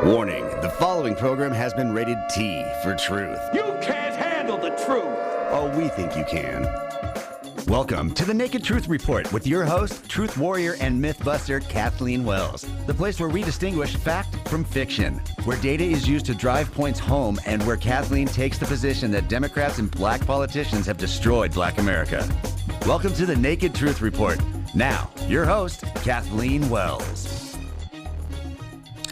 Warning, the following program has been rated T for truth. You can't handle the truth. Oh, we think you can. Welcome to the Naked Truth Report with your host, truth warrior and mythbuster Kathleen Wells. The place where we distinguish fact from fiction, where data is used to drive points home, and where Kathleen takes the position that Democrats and black politicians have destroyed black America. Welcome to the Naked Truth Report. Now, your host, Kathleen Wells.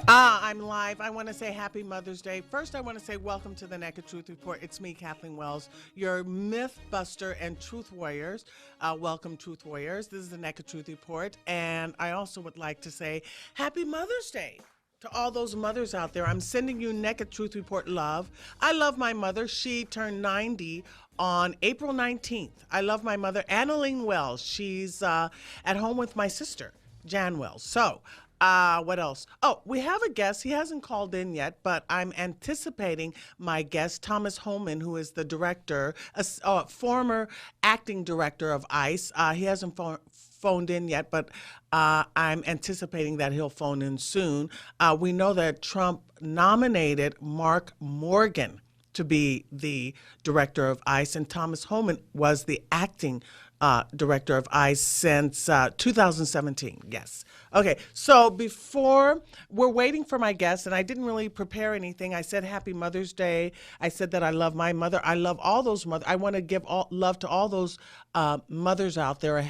I'm live. I want to say happy Mother's Day. First, I want to say welcome to the Naked Truth Report. It's me, Kathleen Wells, your myth buster and truth warriors. Welcome, truth warriors. This is the Naked Truth Report. And I also would like to say happy Mother's Day to all those mothers out there. I'm sending you Naked Truth Report love. I love my mother. She turned 90 on April 19th. I love my mother, Annalene Wells. She's at home with my sister, Jan Wells. So, what else? Oh, we have a guest. He hasn't called in yet, but I'm anticipating my guest, Thomas Homan, who is the director, former acting director of ICE. He hasn't phoned in yet, but I'm anticipating that he'll phone in soon. We know that Trump nominated Mark Morgan to be the director of ICE, and Thomas Homan was the acting director of ICE since 2017. Yes. Okay. So before we're waiting for my guest, and I didn't really prepare anything. I said Happy Mother's Day. I said that I love my mother. I love all those mothers. I want to give all love to all those mothers out there.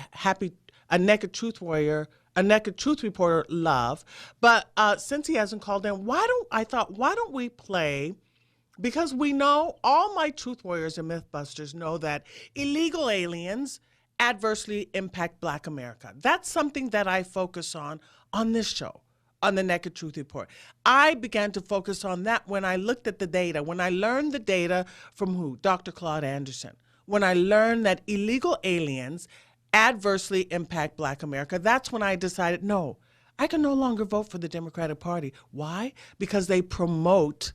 A Naked Truth Warrior, a Naked Truth Reporter love. But since he hasn't called in, why don't we play? Because we know, all my truth warriors and mythbusters know that illegal aliens adversely impact black America. That's something that I focus on this show, on the Naked Truth Report. I began to focus on that when I looked at the data, when I learned the data from who? Dr. Claude Anderson. When I learned that illegal aliens adversely impact black America, that's when I decided, no, I can no longer vote for the Democratic Party. Why? Because they promote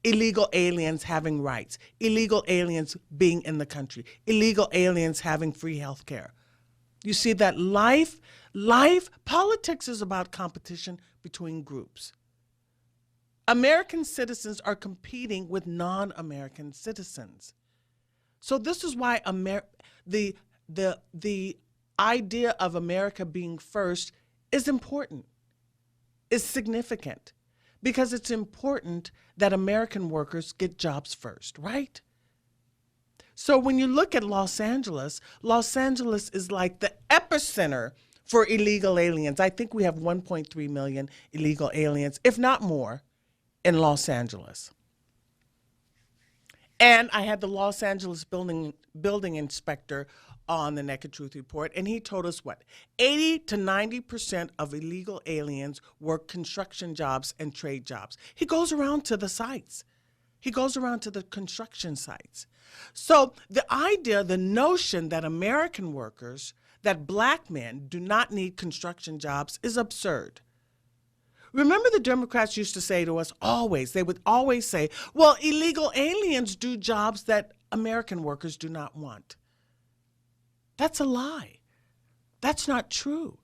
illegal aliens having rights, illegal aliens being in the country, illegal aliens having free health care. You see that politics is about competition between groups. American citizens are competing with non-American citizens. So this is why the idea of America being first is important, is significant. Because it's important that American workers get jobs first, right? So when you look at Los Angeles is like the epicenter for illegal aliens. I think we have 1.3 million illegal aliens, if not more, in Los Angeles. And I had the Los Angeles building inspector on the Naked Truth Report, and he told us what? 80 to 90% of illegal aliens work construction jobs and trade jobs. He goes around to the sites. He goes around to the construction sites. So the idea, the notion that American workers, that black men do not need construction jobs is absurd. Remember, the Democrats used to say to us they would always say, well, illegal aliens do jobs that American workers do not want. That's a lie. That's not true.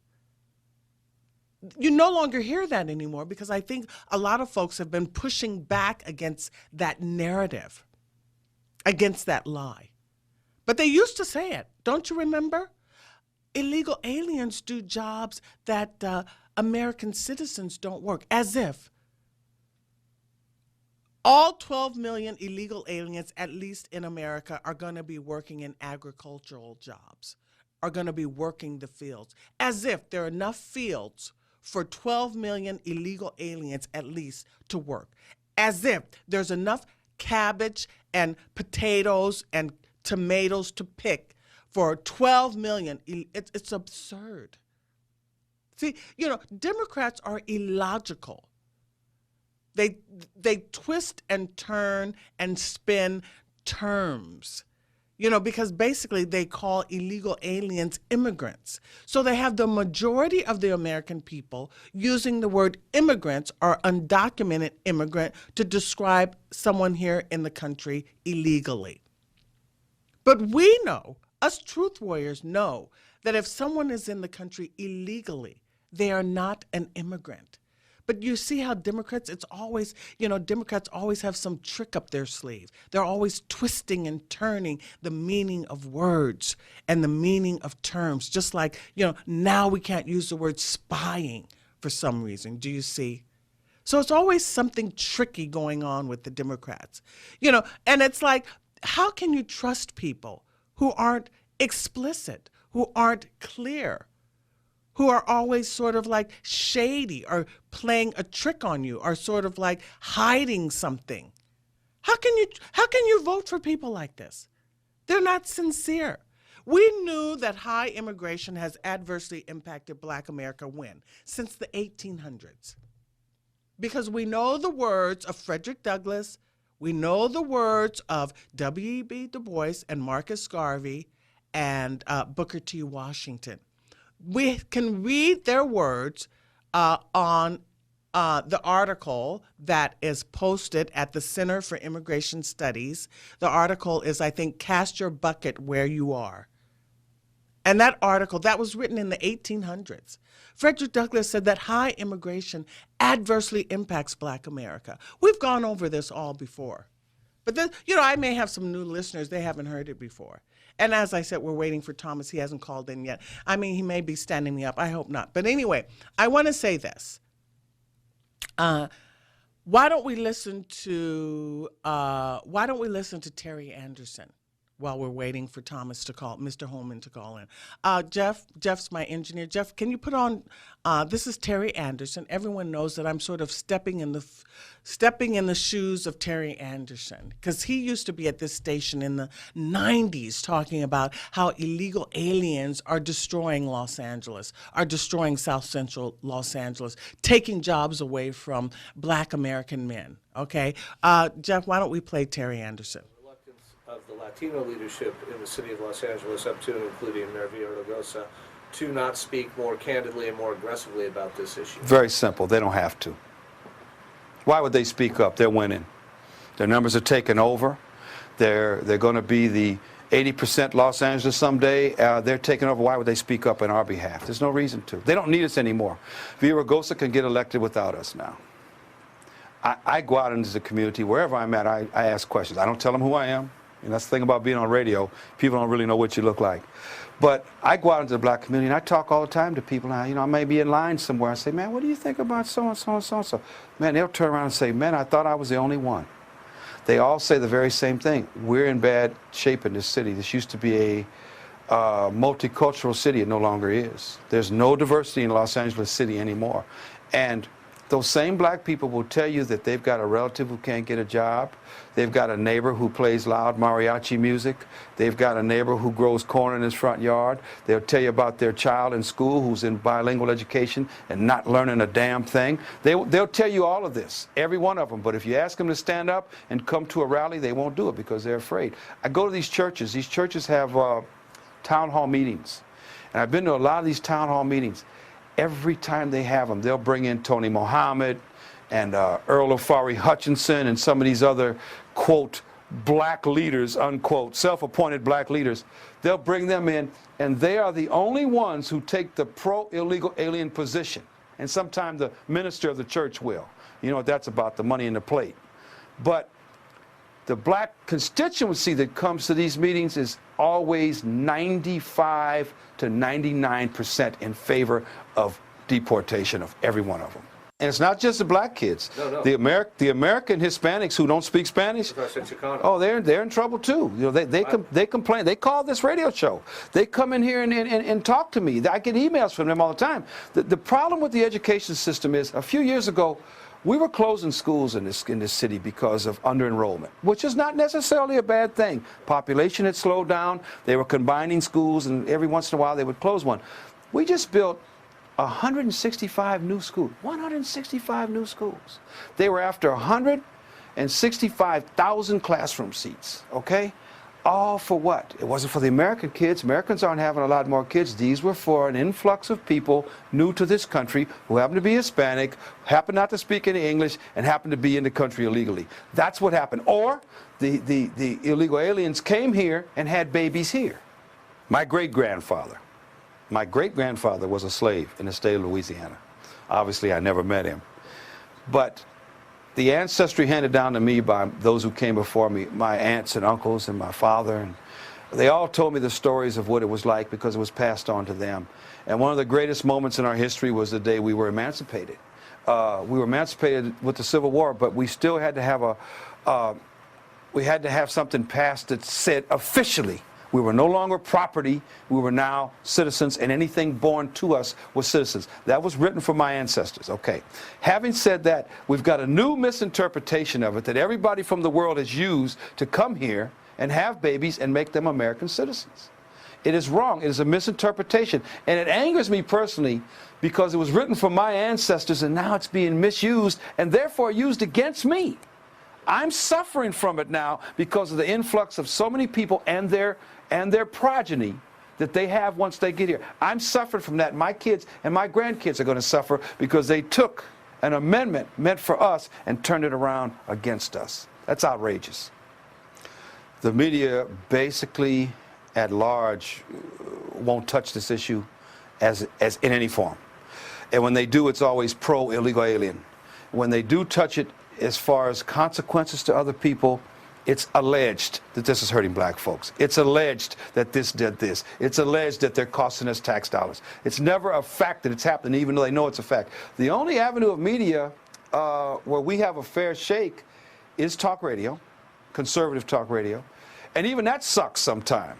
You no longer hear that anymore because I think a lot of folks have been pushing back against that narrative, against that lie. But they used to say it. Don't you remember? Illegal aliens do jobs that American citizens don't work, as if all 12 million illegal aliens, at least in America, are going to be working in agricultural jobs, are going to be working the fields, as if there are enough fields for 12 million illegal aliens, at least, to work, as if there's enough cabbage and potatoes and tomatoes to pick for 12 million. It's absurd. See, Democrats are illogical. They twist and turn and spin terms, because basically they call illegal aliens immigrants. So they have the majority of the American people using the word immigrants or undocumented immigrant to describe someone here in the country illegally. But we know, us truth warriors know, that if someone is in the country illegally, they are not an immigrant. But you see how Democrats, it's always, Democrats always have some trick up their sleeve. They're always twisting and turning the meaning of words and the meaning of terms. Just like, now we can't use the word spying for some reason. Do you see? So it's always something tricky going on with the Democrats. And it's like, how can you trust people who aren't explicit, who aren't clear, who are always sort of like shady or playing a trick on you or sort of like hiding something? How can you vote for people like this? They're not sincere. We knew that high immigration has adversely impacted Black America when? Since the 1800s. Because we know the words of Frederick Douglass, we know the words of W.E.B. Du Bois and Marcus Garvey and Booker T. Washington. We can read their words on the article that is posted at the Center for Immigration Studies. The article is, I think, Cast Your Bucket Where You Are. And that article, that was written in the 1800s. Frederick Douglass said that high immigration adversely impacts Black America. We've gone over this all before. But then, I may have some new listeners, they haven't heard it before. And as I said, we're waiting for Thomas. He hasn't called in yet. I mean, he may be standing me up. I hope not. But anyway, I want to say this. Why don't we listen to Terry Anderson while we're waiting for Thomas to call, Mr. Holman to call in? Jeff's my engineer. Jeff, can you put on, this is Terry Anderson. Everyone knows that I'm sort of stepping in the shoes of Terry Anderson, because he used to be at this station in the 90s talking about how illegal aliens are destroying Los Angeles, are destroying South Central Los Angeles, taking jobs away from Black American men, okay? Jeff, why don't we play Terry Anderson? Of the Latino leadership in the city of Los Angeles, up to and including Mayor Villaraigosa, to not speak more candidly and more aggressively about this issue? Very simple. They don't have to. Why would they speak up? They're winning. Their numbers are taking over. They're going to be the 80% Los Angeles someday. They're taking over. Why would they speak up on our behalf? There's no reason to. They don't need us anymore. Villaraigosa can get elected without us now. I go out into the community. Wherever I'm at, I ask questions. I don't tell them who I am. And that's the thing about being on radio. People don't really know what you look like. But I go out into the Black community and I talk all the time to people. Now, I may be in line somewhere. I say, man, what do you think about so-and-so and so-and-so? Man, they'll turn around and say, man, I thought I was the only one. They all say the very same thing. We're in bad shape in this city. This used to be a multicultural city. It no longer is. There's no diversity in Los Angeles City anymore. And those same Black people will tell you that they've got a relative who can't get a job. They've got a neighbor who plays loud mariachi music. They've got a neighbor who grows corn in his front yard. They'll tell you about their child in school who's in bilingual education and not learning a damn thing. They'll tell you all of this, every one of them. But if you ask them to stand up and come to a rally, they won't do it because they're afraid. I go to these churches. These churches have town hall meetings. And I've been to a lot of these town hall meetings. Every time they have them, they'll bring in Tony Mohammed and Earl Ofari Hutchinson and some of these other, quote, black leaders, unquote, self-appointed black leaders. They'll bring them in, and they are the only ones who take the pro-illegal alien position. And sometimes the minister of the church will. You know what that's about, the money in the plate. But the black constituency that comes to these meetings is always 95 to 99% in favor of deportation of every one of them. And it's not just the black kids. No. The American Hispanics who don't speak Spanish, oh, they're in trouble too. They complain. They call this radio show. They come in here and talk to me. I get emails from them all the time. The problem with the education system is, a few years ago, we were closing schools in this city because of under-enrollment, which is not necessarily a bad thing. Population had slowed down. They were combining schools, and every once in a while they would close one. We just built 165 new schools. 165 new schools. They were after 165,000 classroom seats, okay? All for what? It wasn't for the American kids. Americans aren't having a lot more kids. These were for an influx of people new to this country who happen to be Hispanic, happen not to speak any English, and happen to be in the country illegally. That's what happened. Or the illegal aliens came here and had babies here. My great-grandfather was a slave in the state of Louisiana. Obviously, I never met him. But the ancestry handed down to me by those who came before me, my aunts and uncles and my father, and they all told me the stories of what it was like because it was passed on to them. And one of the greatest moments in our history was the day we were emancipated. We were emancipated with the Civil War, but we still had to have something passed that said officially we were no longer property, we were now citizens, and anything born to us was citizens. That was written for my ancestors. Okay. Having said that, we've got a new misinterpretation of it that everybody from the world has used to come here and have babies and make them American citizens. It is wrong. It is a misinterpretation. And it angers me personally because it was written for my ancestors and now it's being misused and therefore used against me. I'm suffering from it now because of the influx of so many people and their progeny that they have once they get here. I'm suffering from that. My kids and my grandkids are going to suffer because they took an amendment meant for us and turned it around against us. That's outrageous. The media basically at large won't touch this issue as in any form. And when they do, it's always pro-illegal alien. When they do touch it as far as consequences to other people, it's alleged that this is hurting black folks. It's alleged that this did this. It's alleged that they're costing us tax dollars. It's never a fact that it's happening, even though they know it's a fact. The only avenue of media where we have a fair shake is talk radio, conservative talk radio, and even that sucks sometimes.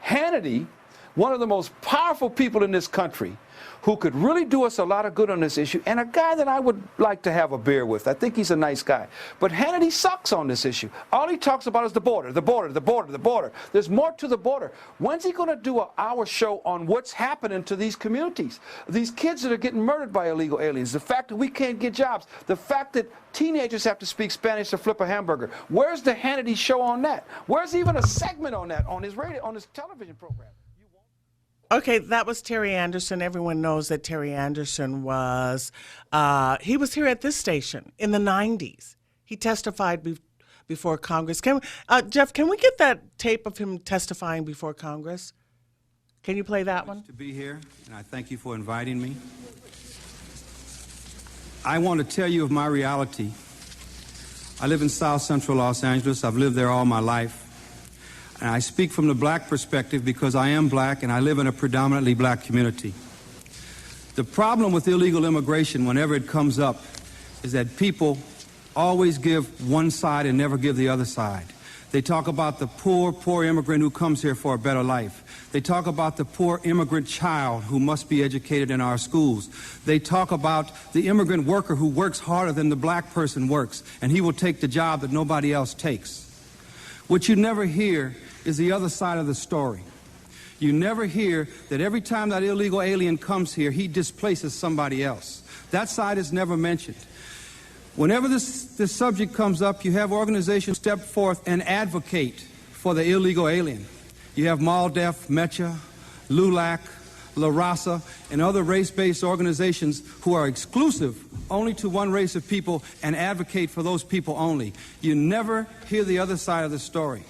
Hannity, one of the most powerful people in this country, who could really do us a lot of good on this issue, and a guy that I would like to have a beer with. I think he's a nice guy. But Hannity sucks on this issue. All he talks about is the border, the border, the border, the border. There's more to the border. When's he going to do an hour show on what's happening to these communities? These kids that are getting murdered by illegal aliens, the fact that we can't get jobs, the fact that teenagers have to speak Spanish to flip a hamburger. Where's the Hannity show on that? Where's even a segment on that on his radio, on his television program? Okay, that was Terry Anderson. Everyone knows that Terry Anderson was, he was here at this station in the 90s. He testified before Congress. Jeff, can we get that tape of him testifying before Congress? Can you play that one? To be here, and I thank you for inviting me. I want to tell you of my reality. I live in South Central Los Angeles. I've lived there all my life. And I speak from the black perspective because I am black and I live in a predominantly black community. The problem with illegal immigration, whenever it comes up, is that people always give one side and never give the other side. They talk about the poor immigrant who comes here for a better life. They talk about the poor immigrant child who must be educated in our schools. They talk about the immigrant worker who works harder than the black person works, and he will take the job that nobody else takes. What you never hear is the other side of the story. You never hear that every time that illegal alien comes here, he displaces somebody else. That side is never mentioned. Whenever this subject comes up, you have organizations step forth and advocate for the illegal alien. You have MALDEF, MECHA, LULAC, La Raza, and other race-based organizations who are exclusive only to one race of people and advocate for those people only. You never hear the other side of the story.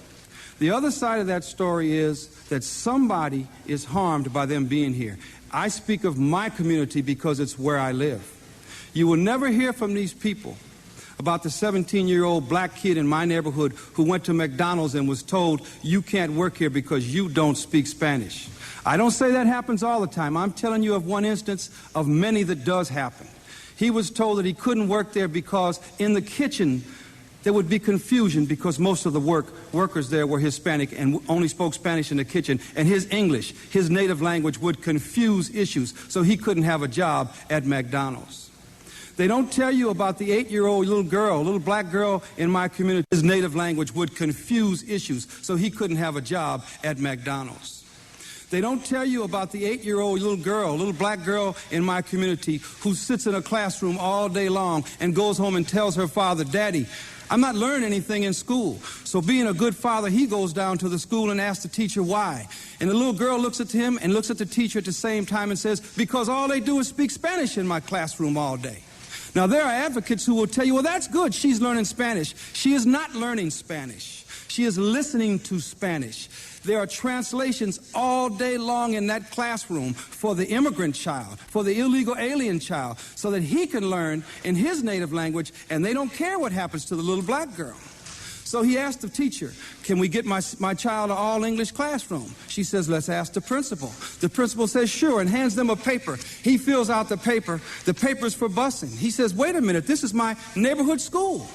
The other side of that story is that somebody is harmed by them being here. I speak of my community because it's where I live. You will never hear from these people about the 17-year-old black kid in my neighborhood who went to McDonald's and was told, you can't work here because you don't speak Spanish. I don't say that happens all the time. I'm telling you of one instance of many that does happen. He was told that he couldn't work there because in the kitchen there would be confusion because most of the workers there were Hispanic and only spoke Spanish in the kitchen, and his English, his native language, would confuse issues, so he couldn't have a job at McDonald's. They don't tell you about the 8-year-old little black girl in my community. His native language would confuse issues, so he couldn't have a job at McDonald's. They don't tell you about the 8-year-old little black girl in my community who sits in a classroom all day long and goes home and tells her father, Daddy, I'm not learning anything in school. So being a good father, he goes down to the school and asks the teacher why. And the little girl looks at him and looks at the teacher at the same time and says, because all they do is speak Spanish in my classroom all day. Now, there are advocates who will tell you, well, that's good. She's learning Spanish. She is not learning Spanish. She is listening to Spanish. There are translations all day long in that classroom for the immigrant child, for the illegal alien child, so that he can learn in his native language, and they don't care what happens to the little black girl. So he asked the teacher, can we get my child an all-English classroom? She says, let's ask the principal. The principal says, sure, and hands them a paper. He fills out the paper. The paper's for busing. He says, wait a minute, this is my neighborhood school.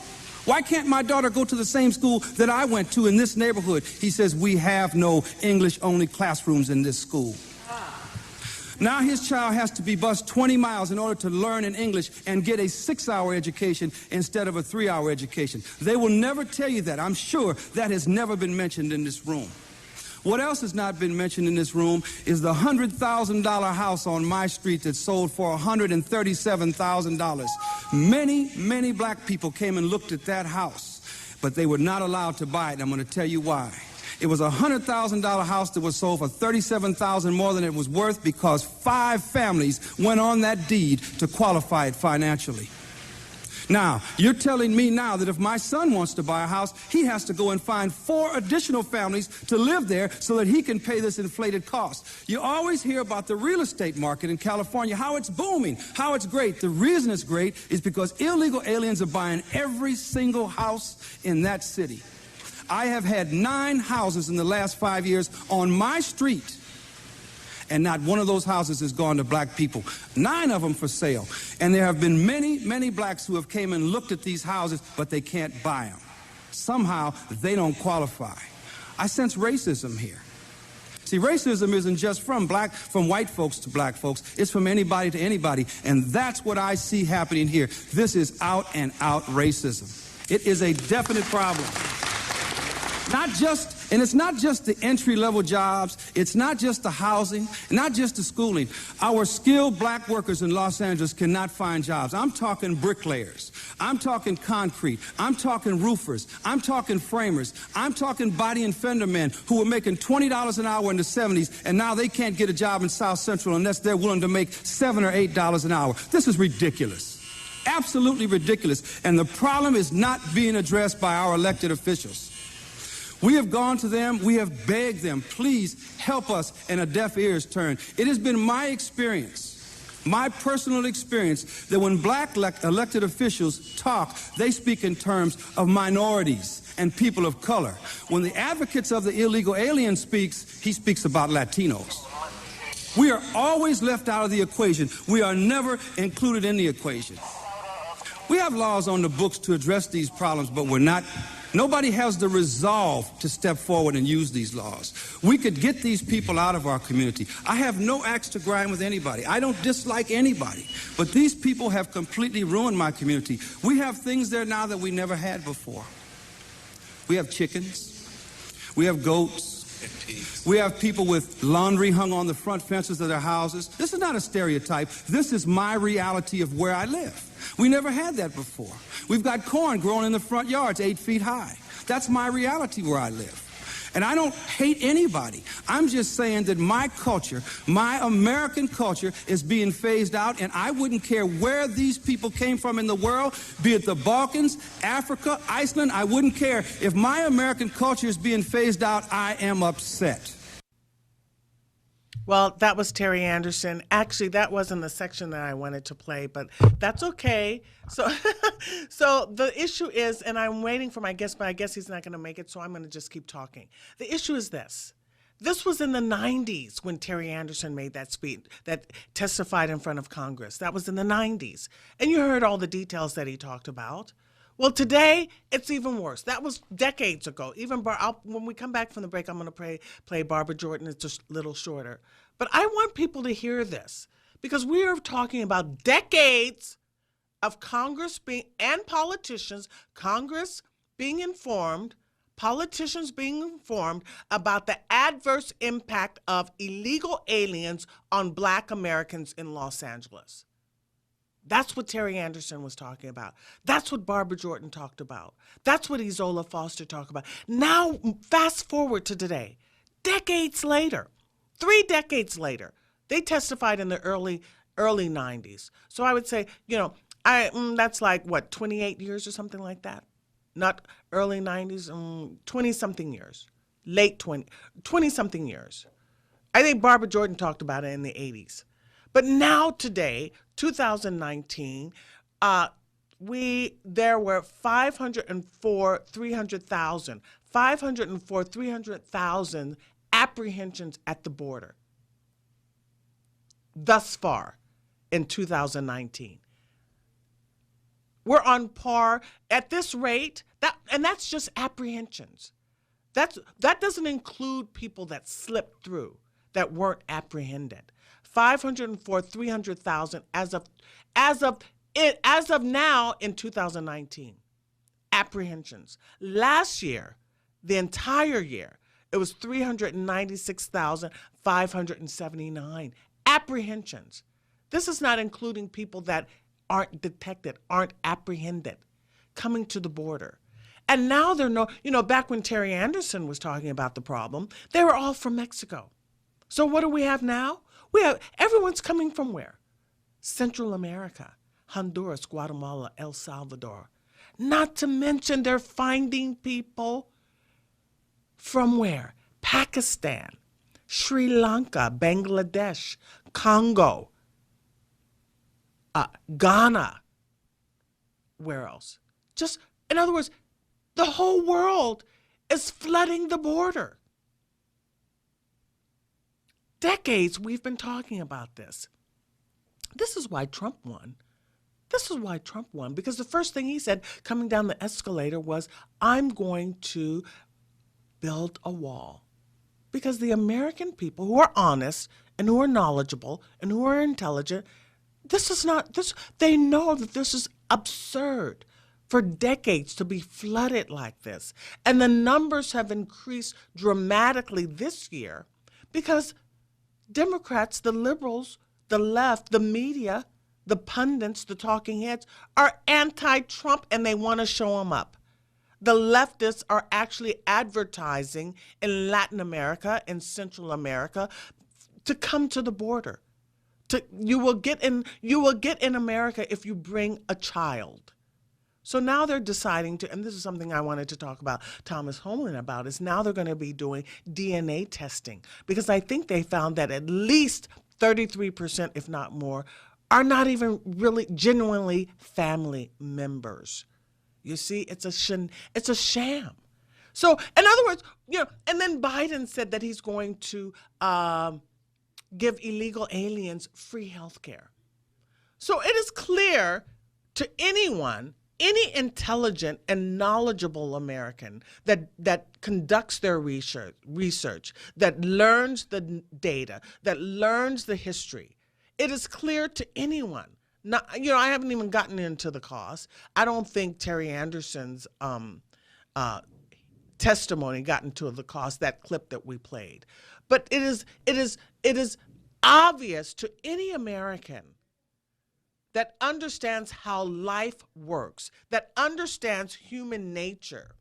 Why can't my daughter go to the same school that I went to in this neighborhood? He says, we have no English-only classrooms in this school. Now his child has to be bused 20 miles in order to learn in English and get a 6-hour education instead of a 3-hour education. They will never tell you that. I'm sure that has never been mentioned in this room. What else has not been mentioned in this room is the $100,000 house on my street that sold for $137,000. Many, many black people came and looked at that house, but they were not allowed to buy it, and I'm going to tell you why. It was a $100,000 house that was sold for $37,000 more than it was worth because 5 families went on that deed to qualify it financially. Now, you're telling me now that if my son wants to buy a house, he has to go and find 4 additional families to live there so that he can pay this inflated cost. You always hear about the real estate market in California, how it's booming, how it's great. The reason it's great is because illegal aliens are buying every single house in that city. I have had 9 houses in the last 5 years on my street, and not one of those houses has gone to black people. 9 of them for sale. And there have been many, many blacks who have came and looked at these houses, but they can't buy them. Somehow, they don't qualify. I sense racism here. See, racism isn't just from white folks to black folks. It's from anybody to anybody. And that's what I see happening here. This is out and out racism. It is a definite problem. And it's not just the entry-level jobs, it's not just the housing, not just the schooling. Our skilled black workers in Los Angeles cannot find jobs. I'm talking bricklayers, I'm talking concrete, I'm talking roofers, I'm talking framers, I'm talking body and fender men who were making $20 an hour in the 70s, and now they can't get a job in South Central unless they're willing to make $7 or $8 an hour. This is ridiculous. Absolutely ridiculous. And the problem is not being addressed by our elected officials. We have gone to them, we have begged them, please help us, and a deaf ear is turned. It has been my experience, my personal experience, that when black elected officials talk, they speak in terms of minorities and people of color. When the advocates of the illegal alien speaks, he speaks about Latinos. We are always left out of the equation. We are never included in the equation. We have laws on the books to address these problems, but nobody has the resolve to step forward and use these laws. We could get these people out of our community. I have no axe to grind with anybody. I don't dislike anybody. But these people have completely ruined my community. We have things there now that we never had before. We have chickens. We have goats. We have people with laundry hung on the front fences of their houses. This is not a stereotype. This is my reality of where I live. We never had that before. We've got corn growing in the front yards 8 feet high. That's my reality where I live. And I don't hate anybody. I'm just saying that my culture, my American culture, is being phased out, and I wouldn't care where these people came from in the world, be it the Balkans, Africa, Iceland. I wouldn't care. If my American culture is being phased out, I am upset. Well, that was Terry Anderson. Actually, that wasn't the section that I wanted to play, but that's okay. So the issue is, and I'm waiting for my guest, but I guess he's not going to make it, so I'm going to just keep talking. The issue is this. This was in the 90s when Terry Anderson made that speech, that testified in front of Congress. That was in the 90s. And you heard all the details that he talked about. Well, today, it's even worse. That was decades ago. Even when we come back from the break, I'm going to play Barbara Jordan. It's just a little shorter. But I want people to hear this because we are talking about decades of Congress and politicians, Congress being informed, politicians being informed about the adverse impact of illegal aliens on Black Americans in Los Angeles. That's what Terry Anderson was talking about. That's what Barbara Jordan talked about. That's what Izola Foster talked about. Now, fast forward to today, decades later, 3 decades later, they testified in the early 90s. So I would say, that's like, 28 years or something like that? not early 90s, 20-something years, late 20-something years. I think Barbara Jordan talked about it in the 80s. But now today, 2019, there were 300,000 apprehensions at the border thus far in 2019. We're on par at this rate, and that's just apprehensions. That doesn't include people that slipped through, that weren't apprehended. 300,000 as of now in 2019. Apprehensions. Last year, the entire year, it was 396,579 apprehensions. This is not including people that aren't detected, aren't apprehended, coming to the border. And now back when Terry Anderson was talking about the problem, they were all from Mexico. So what do we have now? Everyone's coming from where? Central America, Honduras, Guatemala, El Salvador. Not to mention they're finding people from where? Pakistan, Sri Lanka, Bangladesh, Congo, Ghana. Where else? Just, in other words, the whole world is flooding the border. Decades we've been talking about this. This is why Trump won. Because the first thing he said coming down the escalator was, I'm going to build a wall. Because the American people who are honest and who are knowledgeable and who are intelligent, they know that this is absurd for decades to be flooded like this. And the numbers have increased dramatically this year because Democrats, the liberals, the left, the media, the pundits, the talking heads are anti-Trump and they want to show him up. The leftists are actually advertising in Latin America and Central America to come to the border. You will get in America if you bring a child. So now they're deciding to, and this is something I wanted to talk about Thomas Homeland about, is now they're going to be doing DNA testing because I think they found that at least 33%, if not more, are not even really genuinely family members. You see, it's a sham. So, in other words, and then Biden said that he's going to give illegal aliens free health care. So it is clear to anyone, any intelligent and knowledgeable American that conducts their research, that learns the data, that learns the history, it is clear to anyone. Not, I haven't even gotten into the cost. I don't think Terry Anderson's testimony got into the cost, that clip that we played. But it is obvious to any American that understands how life works, that understands human nature,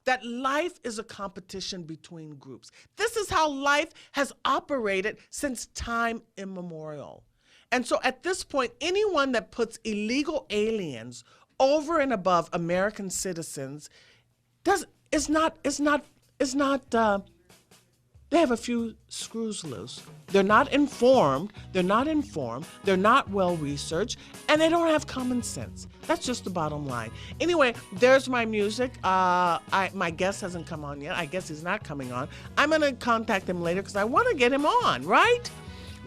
that life is a competition between groups. This is how life has operated since time immemorial. And so at this point, anyone that puts illegal aliens over and above American citizens is not they have a few screws loose. They're not informed, they're not well researched, and they don't have common sense. That's just the bottom line. Anyway, there's my music. My guest hasn't come on yet. I guess he's not coming on. I'm gonna contact him later because I want to get him on, right?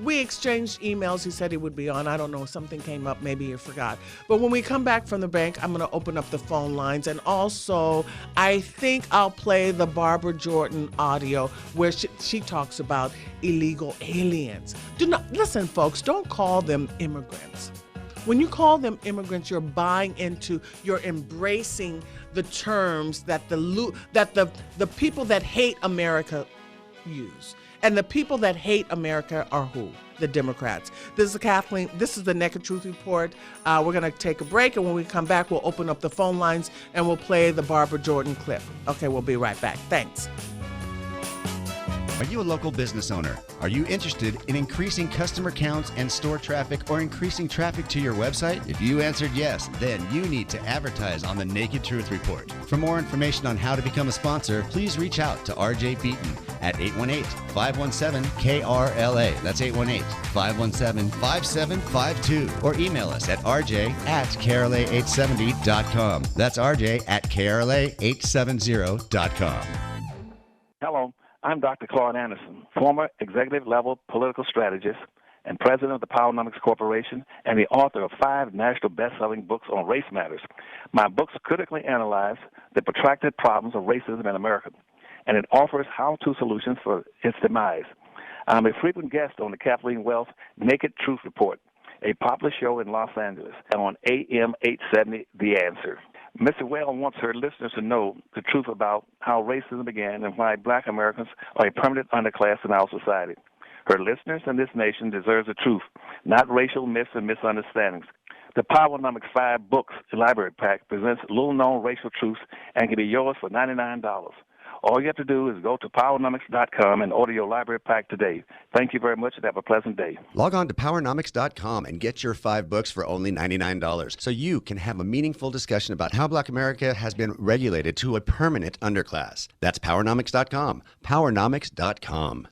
We exchanged emails. He said he would be on. I don't know. Something came up. Maybe he forgot. But when we come back from the break, I'm going to open up the phone lines. And also, I think I'll play the Barbara Jordan audio where she talks about illegal aliens. Listen, folks, don't call them immigrants. When you call them immigrants, you're embracing the terms that the people that hate America use. And the people that hate America are who? The Democrats. This is Kathleen. This is the Naked Truth Report. We're going to take a break, and when we come back, we'll open up the phone lines and we'll play the Barbara Jordan clip. Okay, we'll be right back. Thanks. Are you a local business owner? Are you interested in increasing customer counts and store traffic or increasing traffic to your website? If you answered yes, then you need to advertise on the Naked Truth Report. For more information on how to become a sponsor, please reach out to RJ Beaton at 818-517-KRLA. That's 818-517-5752. Or email us at rj@krla870.com. That's rj@krla870.com. Hello, I'm Dr. Claude Anderson, former executive-level political strategist and president of the Powernomics Corporation and the author of 5 national best-selling books on race matters. My books critically analyze the protracted problems of racism in America, and it offers how-to solutions for its demise. I'm a frequent guest on the Kathleen Wells Naked Truth Report, a popular show in Los Angeles on AM 870, The Answer. Mr. Wells wants her listeners to know the truth about how racism began and why black Americans are a permanent underclass in our society. Her listeners and this nation deserve the truth, not racial myths and misunderstandings. The Powernomics 5 Books Library Pack presents little-known racial truths and can be yours for $99. All you have to do is go to Powernomics.com and order your library pack today. Thank you very much and have a pleasant day. Log on to Powernomics.com and get your 5 books for only $99 so you can have a meaningful discussion about how Black America has been regulated to a permanent underclass. That's Powernomics.com. Powernomics.com.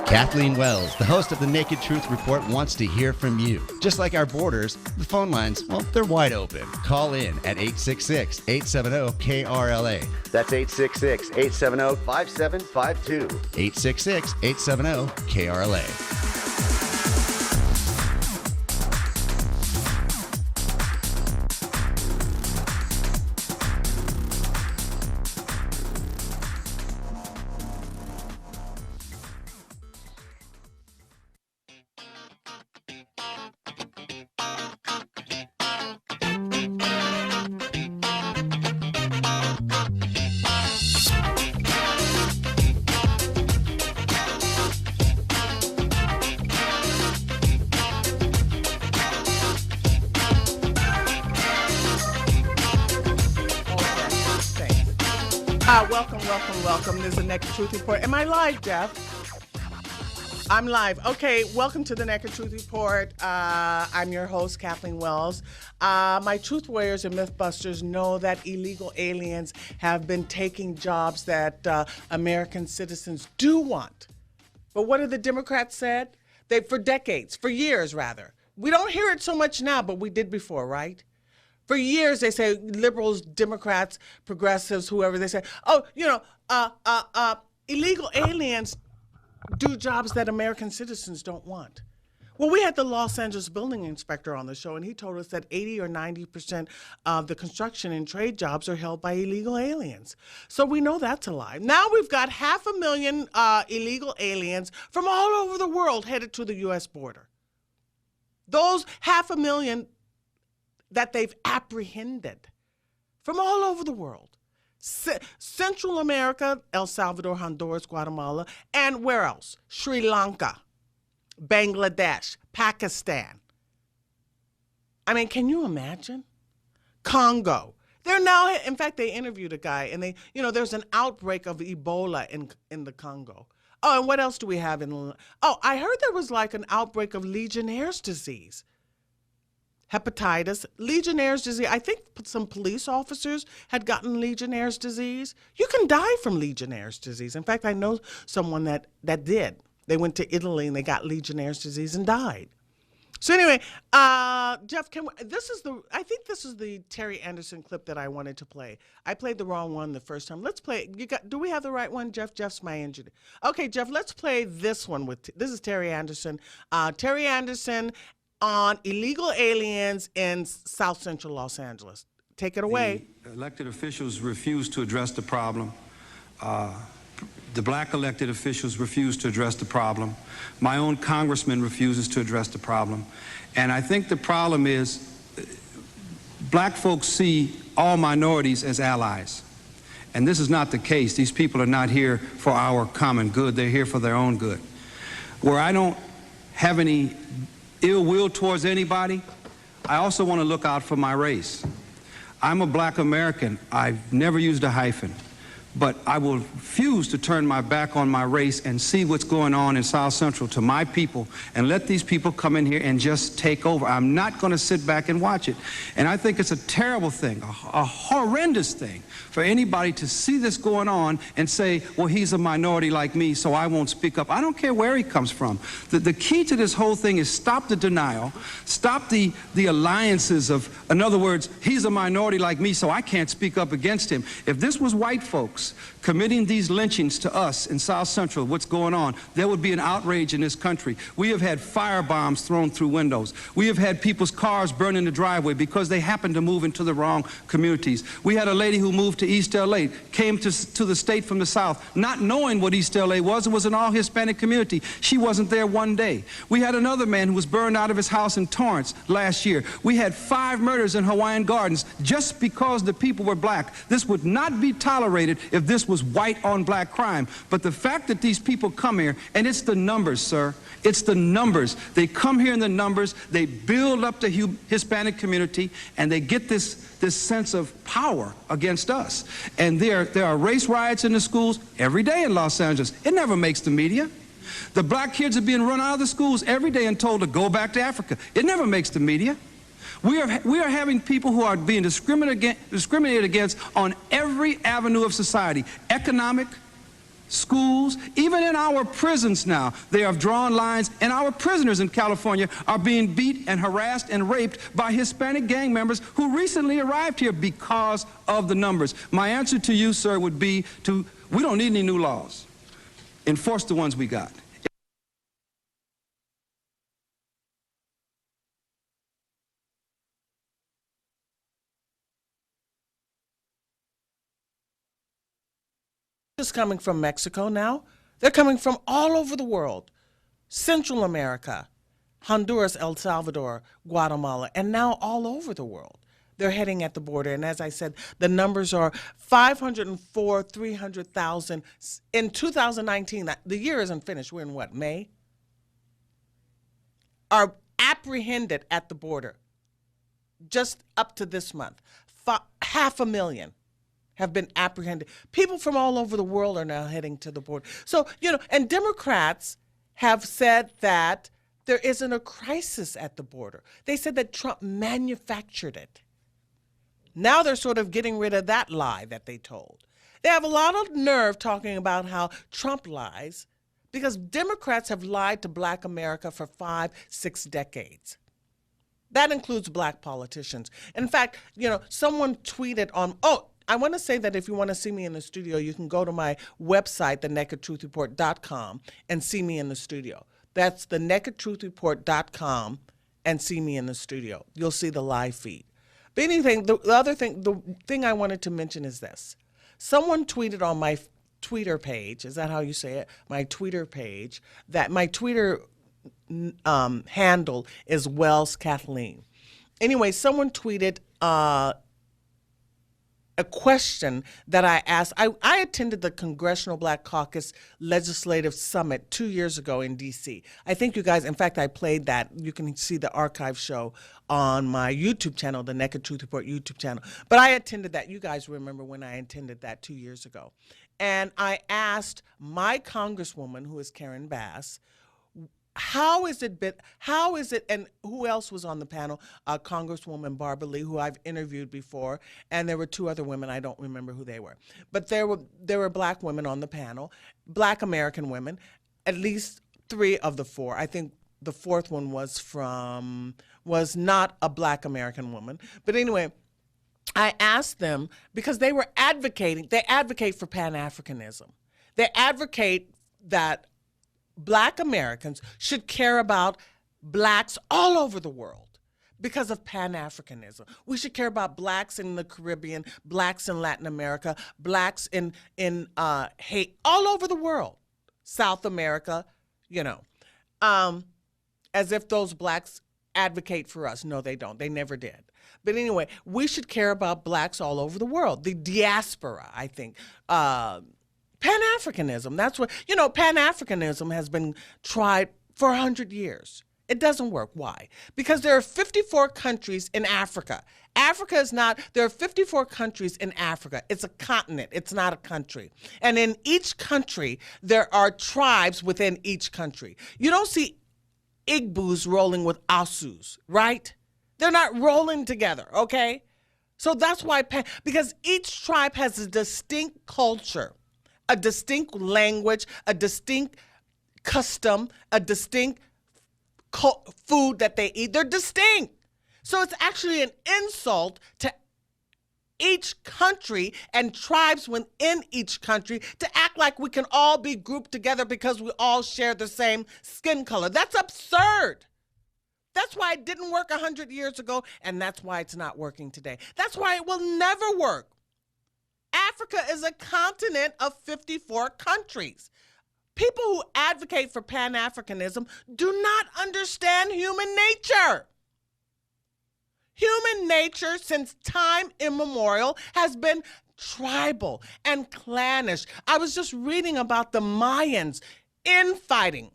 Kathleen Wells, the host of the Naked Truth Report, wants to hear from you. Just like our borders, the phone lines, well, they're wide open. Call in at 866-870-KRLA. That's 866-870-5752. 866-870-KRLA. Welcome. This is the Naked Truth Report. Am I live, Jeff? I'm live. Okay, welcome to the Naked Truth Report. I'm your host, Kathleen Wells. My Truth Warriors and Mythbusters know that illegal aliens have been taking jobs that American citizens do want. But what have the Democrats said? For decades, for years rather. We don't hear it so much now, but we did before, right? For years, they say liberals, Democrats, progressives, whoever, they say, illegal aliens do jobs that American citizens don't want. Well, we had the Los Angeles building inspector on the show, and he told us that 80 or 90% of the construction and trade jobs are held by illegal aliens. So we know that's a lie. Now we've got 500,000 illegal aliens from all over the world headed to the U.S. border. Those 500,000 that they've apprehended from all over the world. Central America, El Salvador, Honduras, Guatemala, and where else? Sri Lanka, Bangladesh, Pakistan. I mean, can you imagine? Congo. They're now, in fact, they interviewed a guy, and there's an outbreak of Ebola in the Congo. Oh, and what else do we have I heard there was like an outbreak of Legionnaire's disease. Hepatitis, Legionnaire's disease. I think some police officers had gotten Legionnaire's disease. You can die from Legionnaire's disease. In fact, I know someone that did. They went to Italy and they got Legionnaire's disease and died. So anyway, Jeff, I think this is the Terry Anderson clip that I wanted to play. I played the wrong one the first time. Let's play. Do we have the right one, Jeff? Jeff's my engineer. Okay, Jeff, let's play this one this is Terry Anderson. Terry Anderson on illegal aliens in South Central Los Angeles. Take it away. The elected officials refuse to address the problem. The black elected officials refuse to address the problem. My own congressman refuses to address the problem. And I think the problem is black folks see all minorities as allies. And this is not the case. These people are not here for our common good. They're here for their own good. Where I don't have any ill will towards anybody, I also want to look out for my race. I'm a black American. I've never used a hyphen. But I will refuse to turn my back on my race and see what's going on in South Central to my people and let these people come in here and just take over. I'm not going to sit back and watch it. And I think it's a terrible thing, a horrendous thing for anybody to see this going on and say, well, he's a minority like me, so I won't speak up. I don't care where he comes from. The key to this whole thing is stop the denial, stop the alliances of, in other words, he's a minority like me, so I can't speak up against him. If this was white folks committing these lynchings to us in South Central, what's going on, there would be an outrage in this country. We have had firebombs thrown through windows. We have had people's cars burned in the driveway because they happened to move into the wrong communities. We had a lady who moved to East LA, came to the state from the South, not knowing what East LA was. It was an all-Hispanic community. She wasn't there one day. We had another man who was burned out of his house in Torrance last year. We had 5 murders in Hawaiian Gardens just because the people were black. This would not be tolerated if this was white on black crime. But the fact that these people come here, and it's the numbers, sir, it's the numbers. They come here in the numbers, they build up the Hispanic community, and they get this sense of power against us. And there are race riots in the schools every day in Los Angeles. It never makes the media. The black kids are being run out of the schools every day and told to go back to Africa. It never makes the media. We are having people who are being discriminated against on every avenue of society, economic, schools, even in our prisons now. They have drawn lines, and our prisoners in California are being beat and harassed and raped by Hispanic gang members who recently arrived here because of the numbers. My answer to you, sir, would be we don't need any new laws. Enforce the ones we got. Is coming from Mexico now. They're coming from all over the world. Central America, Honduras, El Salvador, Guatemala, and now all over the world. They're heading at the border. And as I said, the numbers are 504, 300,000. In 2019, the year isn't finished. We're in what, May? Are apprehended at the border just up to this month. 500,000 have been apprehended. People from all over the world are now heading to the border. So, and Democrats have said that there isn't a crisis at the border. They said that Trump manufactured it. Now they're sort of getting rid of that lie that they told. They have a lot of nerve talking about how Trump lies because Democrats have lied to black America for 5-6 decades. That includes black politicians. In fact, someone tweeted on, I want to say that if you want to see me in the studio, you can go to my website, thenakedtruthreport.com, and see me in the studio. That's thenakedtruthreport.com and see me in the studio. You'll see the live feed. But the thing I wanted to mention is this. Someone tweeted on my Twitter page, is that how you say it? My Twitter page, that my Twitter handle is Wells Kathleen. Anyway, someone tweeted a question that I asked. I attended the Congressional Black Caucus Legislative Summit 2 years ago in D.C. I think you guys, in fact, I played that. You can see the archive show on my YouTube channel, the Naked Truth Report YouTube channel. But I attended that. You guys remember when I attended that 2 years ago. And I asked my congresswoman, who is Karen Bass, how is it, and who else was on the panel? Congresswoman Barbara Lee, who I've interviewed before, and there were 2 other women, I don't remember who they were. But there were black women on the panel, black American women, at least 3 of the 4. I think the 4th one was not a black American woman. But anyway, I asked them, because they advocate for Pan-Africanism. They advocate that Black Americans should care about blacks all over the world because of Pan-Africanism. We should care about blacks in the Caribbean, blacks in Latin America, blacks in Haiti, all over the world, South America, as if those blacks advocate for us. No, they don't. They never did. But anyway, we should care about blacks all over the world, the diaspora, I think. Pan-Africanism, that's what, Pan-Africanism has been tried for 100 years. It doesn't work. Why? Because there are 54 countries in Africa. There are 54 countries in Africa. It's a continent. It's not a country. And in each country, there are tribes within each country. You don't see Igbos rolling with Asus, right? They're not rolling together, okay? So that's why, because each tribe has a distinct culture, a distinct language, a distinct custom, a distinct food that they eat. They're distinct. So it's actually an insult to each country and tribes within each country to act like we can all be grouped together because we all share the same skin color. That's absurd. That's why it didn't work 100 years ago, and that's why it's not working today. That's why it will never work. Africa is a continent of 54 countries. People who advocate for Pan-Africanism do not understand human nature. Human nature, since time immemorial, has been tribal and clannish. I was just reading about the Mayans infighting,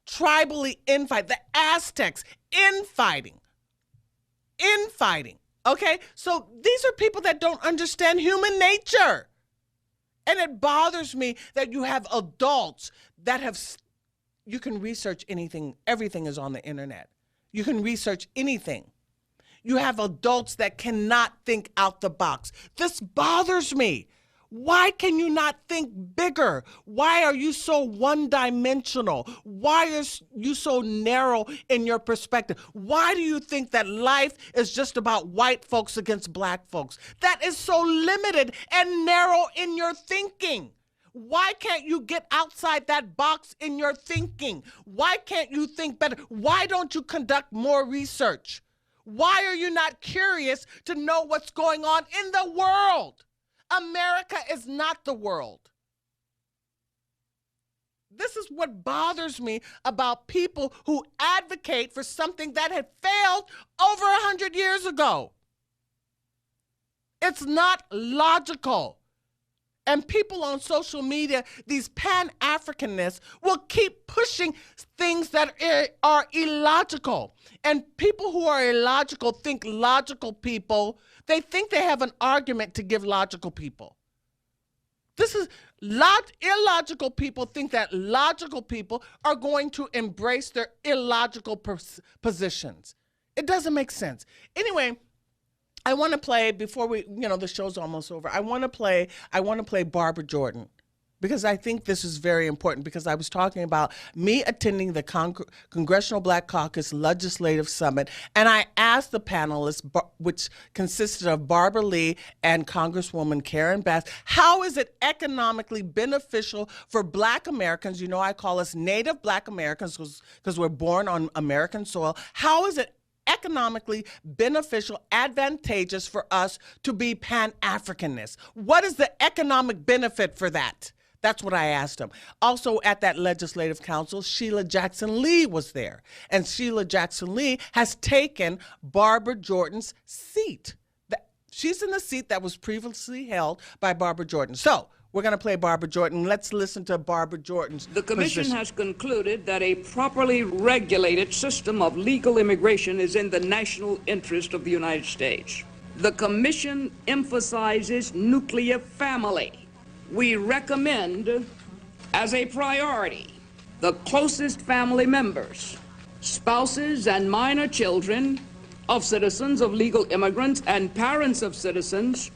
tribally infight, the Aztecs infighting. Okay? So these are people that don't understand human nature. And it bothers me that you have adults that you can research anything. Everything is on the internet. You can research anything. You have adults that cannot think out the box. This bothers me. Why can you not think bigger? Why are you so one-dimensional? Why are you so narrow in your perspective? Why do you think that life is just about white folks against black folks? That is so limited and narrow in your thinking. Why can't you get outside that box in your thinking? Why can't you think better? Why don't you conduct more research? Why are you not curious to know what's going on in the world? America is not the world. This is what bothers me about people who advocate for something that had failed over 100 years ago. It's not logical. And people on social media, these Pan-Africanists, will keep pushing things that are illogical. And people who are illogical think logical people, they think they have an argument to give logical people. Illogical people think that logical people are going to embrace their illogical positions. It doesn't make sense. Anyway, I want to play, before the show's almost over, I want to play Barbara Jordan, because I think this is very important, because I was talking about me attending the Congressional Black Caucus Legislative Summit, and I asked the panelists, which consisted of Barbara Lee and Congresswoman Karen Bass, how is it economically beneficial for Black Americans? You know, I call us Native Black Americans because we're born on American soil. How is it economically beneficial, advantageous for us to be Pan-Africanists? What is the economic benefit for that? That's what I asked him. Also at that legislative council, Sheila Jackson Lee was there. And Sheila Jackson Lee has taken Barbara Jordan's seat. She's in the seat that was previously held by Barbara Jordan. So we're going to play Barbara Jordan. Let's listen to Barbara Jordan's The Commission position. has concluded that a properly regulated system of legal immigration is in the national interest of the United States. The Commission emphasizes nuclear family. We recommend, as a priority, the closest family members, spouses and minor children of citizens, of legal immigrants, and parents of citizens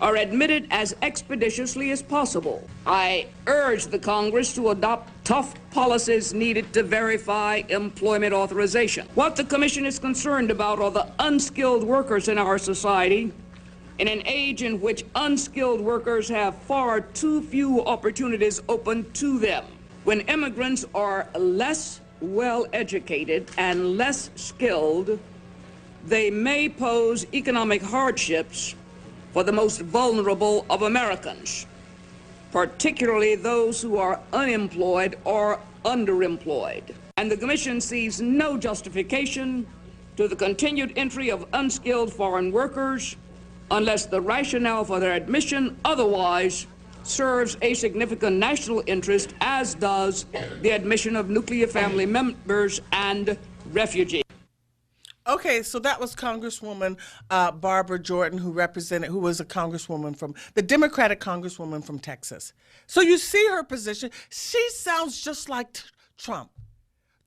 are admitted as expeditiously as possible. I urge the Congress to adopt tough policies needed to verify employment authorization. What the Commission is concerned about are the unskilled workers in our society, in an age in which unskilled workers have far too few opportunities open to them. When immigrants are less well educated and less skilled, they may pose economic hardships for the most vulnerable of Americans, particularly those who are unemployed or underemployed. And the Commission sees no justification to the continued entry of unskilled foreign workers unless the rationale for their admission otherwise serves a significant national interest, as does the admission of nuclear family members and refugee. Okay, so that was Congresswoman Barbara Jordan, who was a congresswoman the Democratic congresswoman from Texas. So you see her position. She sounds just like Trump.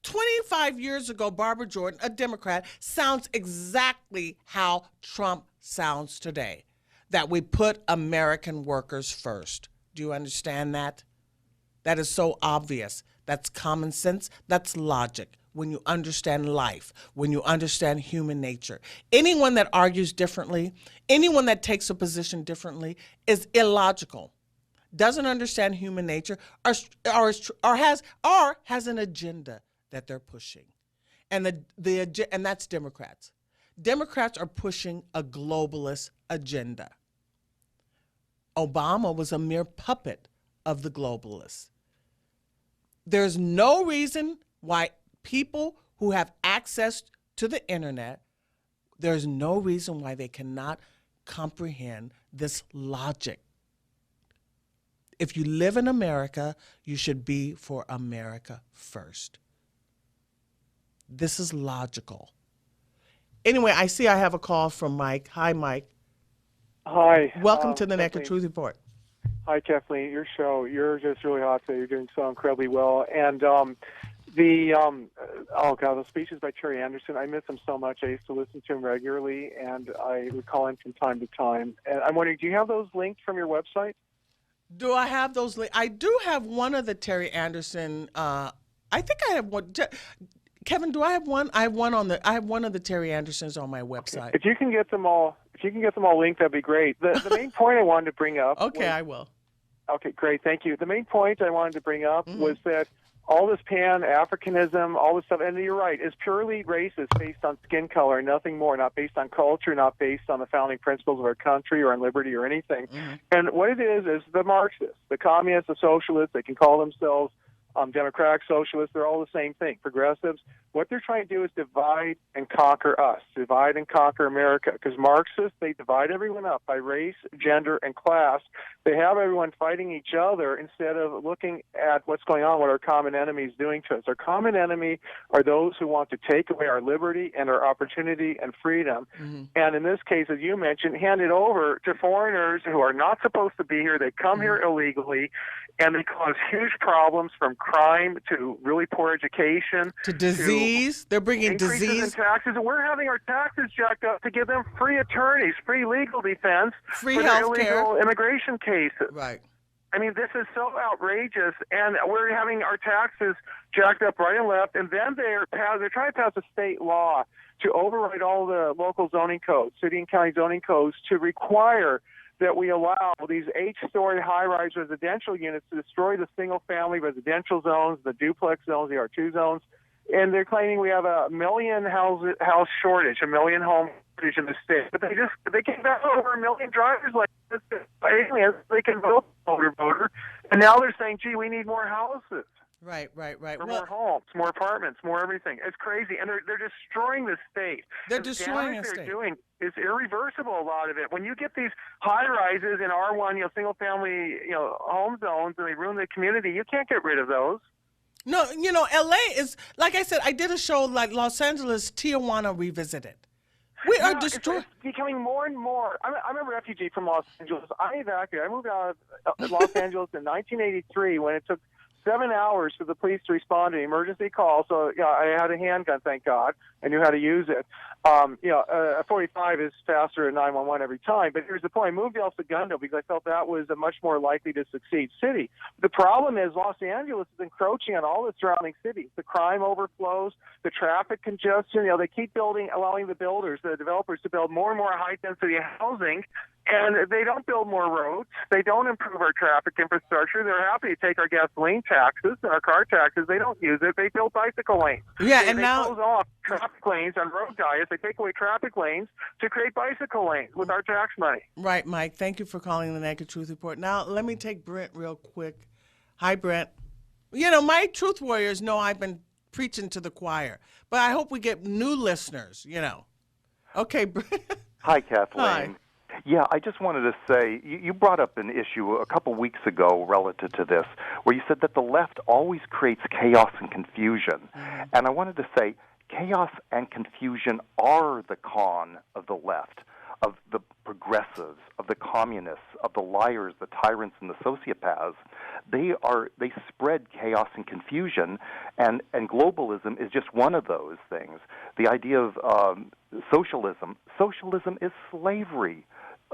25 years ago, Barbara Jordan, a Democrat, sounds exactly how Trump sounds today, that we put American workers first. Do you understand that? That is so obvious. That's common sense. That's logic. When you understand life, when you understand human nature. Anyone that argues differently, anyone that takes a position differently is illogical, doesn't understand human nature, or has an agenda that they're pushing. And and that's Democrats. Democrats are pushing a globalist agenda. Obama was a mere puppet of the globalists. There's no reason why people who have access to the internet, there's no reason why they cannot comprehend this logic. If you live in America, you should be for America first. This is logical. Anyway, I see I have a call from Mike. Hi, Mike. Hi. Welcome to the Naked Kathleen. Truth Report. Hi, Kathleen. Your show, you're just really hot today. You're doing so incredibly well. And the speeches by Terry Anderson, I miss him so much. I used to listen to him regularly, and I would call him from time to time. And I'm wondering, do you have those linked from your website? Do I have those? I do have one of the Terry Anderson. I think I have one. Kevin, do I have one? I have one of the Terry Andersons on my website. If you can get them all, linked, that'd be great. The main point I wanted to bring up. Okay, I will. Okay, great, thank you. The main point I wanted to bring up was that all this Pan-Africanism, all this stuff, and you're right, is purely racist based on skin color, nothing more, not based on culture, not based on the founding principles of our country or on liberty or anything. And what it is the Marxists, the communists, the socialists, they can call themselves democratic socialists, they're all the same thing. Progressives, what they're trying to do is divide and conquer us, divide and conquer America. Because Marxists, they divide everyone up by race, gender, and class. They have everyone fighting each other instead of looking at what's going on, what our common enemy is doing to us. Our common enemy are those who want to take away our liberty and our opportunity and freedom. And in this case, as you mentioned, hand it over to foreigners who are not supposed to be here. They come here illegally, and they cause huge problems from crime to really poor education. To disease. They're bringing increases disease. in taxes. And we're having our taxes jacked up to give them free attorneys, free legal defense Free for their health care. illegal immigration cases. Right. I mean, this is so outrageous, and we're having our taxes jacked up right and left, and then they're trying to pass a state law to override all the local zoning codes, city and county zoning codes, to require that we allow these 8-story high-rise residential units to destroy the single-family residential zones, the duplex zones, the R2 zones, and they're claiming we have a million house shortage, a million home shortage in the state. But they can have over 1 million drivers like this aliens. They can vote voter, and now they're saying, gee, we need more houses. Right. For more homes, more apartments, more everything. It's crazy, and they're destroying the state. They're destroying the damage state. They're doing is irreversible. A lot of it. When you get these high rises in R1, single family, home zones, and they ruin the community, you can't get rid of those. No, LA is, like I said, I did a show like Los Angeles, Tijuana Revisited. We are destroying. It's becoming more and more. I'm a refugee from Los Angeles. I evacuated. I moved out of Los Angeles in 1983 when it took 7 hours for the police to respond to an emergency call. So, I had a handgun, thank God. I knew how to use it. A 45 is faster than 911 every time. But here's the point. I moved to El Segundo because I felt that was a much more likely to succeed city. The problem is Los Angeles is encroaching on all the surrounding cities. The crime overflows, the traffic congestion. They keep allowing the developers to build more and more high-density housing, and they don't build more roads. They don't improve our traffic infrastructure. They're happy to take our gasoline taxes and our car taxes. They don't use it. They build bicycle lanes. Yeah, they now close off traffic lanes on road diets. They take away traffic lanes to create bicycle lanes with our tax money. Right, Mike. Thank you for calling the Naked Truth Report. Now, let me take Brent real quick. Hi, Brent. My Truth Warriors know I've been preaching to the choir, but I hope we get new listeners, Okay, Brent. Hi, Kathleen. Hi. Yeah, I just wanted to say, you brought up an issue a couple weeks ago relative to this, where you said that the left always creates chaos and confusion. And I wanted to say, chaos and confusion are the con of the left, of the progressives, of the communists, of the liars, the tyrants, and the sociopaths. They spread chaos and confusion, and globalism is just one of those things. The idea of socialism is slavery,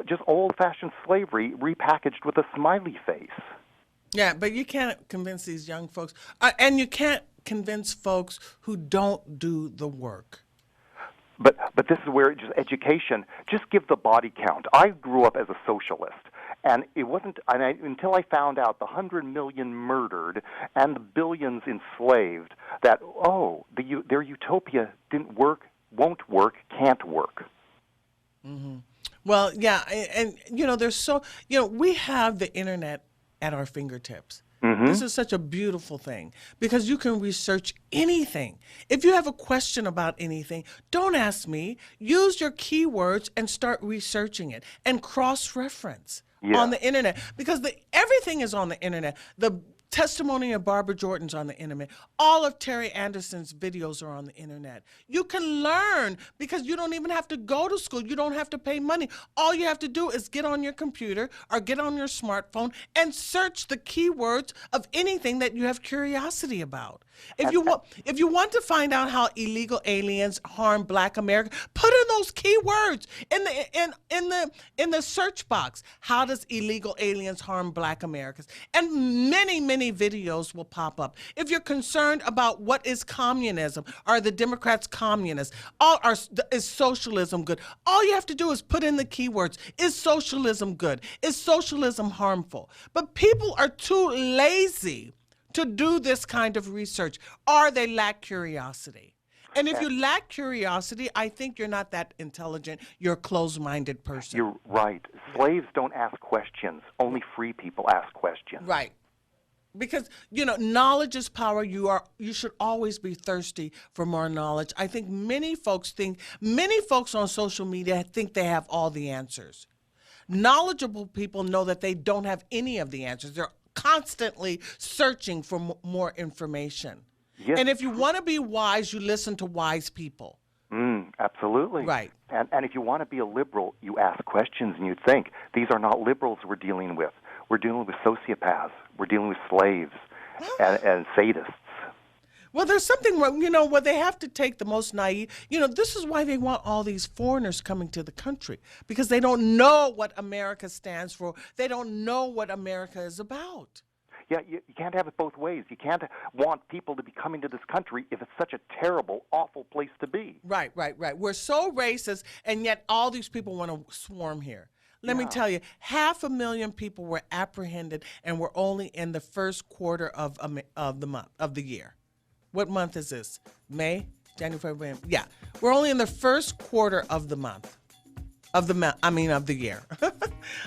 just old-fashioned slavery repackaged with a smiley face. Yeah, but you can't convince these young folks, and you can't convince folks who don't do the work. But this is where just education, just give the body count. I grew up as a socialist, and it wasn't until I found out the 100 million murdered and the billions enslaved that, their utopia didn't work, won't work, can't work. Mm-hmm. Well, yeah, and we have the internet at our fingertips. Mm-hmm. This is such a beautiful thing because you can research anything. If you have a question about anything, don't ask me. Use your keywords and start researching it and cross-reference on the internet because everything is on the internet. The testimony of Barbara Jordan's on the internet. All of Terry Anderson's videos are on the internet. You can learn because you don't even have to go to school. You don't have to pay money. All you have to do is get on your computer or get on your smartphone and search the keywords of anything that you have curiosity about. If you want to find out how illegal aliens harm Black America, put in those keywords in the search box. How does illegal aliens harm Black Americans? And many videos will pop up. If you're concerned about what is communism, are the Democrats communists? Is socialism good? All you have to do is put in the keywords. Is socialism good? Is socialism harmful? But people are too lazy to do this kind of research, or they lack curiosity. And if you lack curiosity, I think you're not that intelligent. You're a closed-minded person. You're right. Slaves don't ask questions. Only free people ask questions. Right. Because, knowledge is power. You should always be thirsty for more knowledge. I think many folks on social media think they have all the answers. Knowledgeable people know that they don't have any of the answers. They're constantly searching for more information. Yes. And if you want to be wise, you listen to wise people. Absolutely. Right. And if you want to be a liberal, you ask questions and you think, these are not liberals we're dealing with. We're dealing with sociopaths. We're dealing with slaves and sadists. Well, there's something wrong, where they have to take the most naive. This is why they want all these foreigners coming to the country, because they don't know what America stands for. They don't know what America is about. Yeah, you can't have it both ways. You can't want people to be coming to this country if it's such a terrible, awful place to be. Right. We're so racist, and yet all these people want to swarm here. Let me tell you, 500,000 people were apprehended, and we're only in the first quarter of the year. What month is this? May, January, February. Yeah, we're only in the first quarter of the month. Of the year.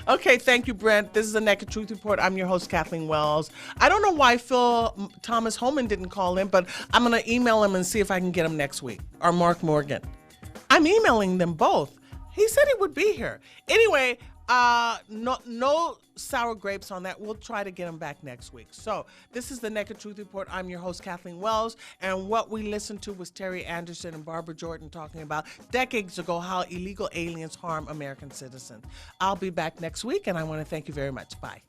Okay, thank you, Brent. This is the Naked Truth Report. I'm your host, Kathleen Wells. I don't know why Phil Thomas Holman didn't call in, but I'm going to email him and see if I can get him next week. Or Mark Morgan. I'm emailing them both. He said he would be here. Anyway, no sour grapes on that. We'll try to get him back next week. So this is the Naked Truth Report. I'm your host, Kathleen Wells. And what we listened to was Terry Anderson and Barbara Jordan talking about decades ago how illegal aliens harm American citizens. I'll be back next week, and I want to thank you very much. Bye.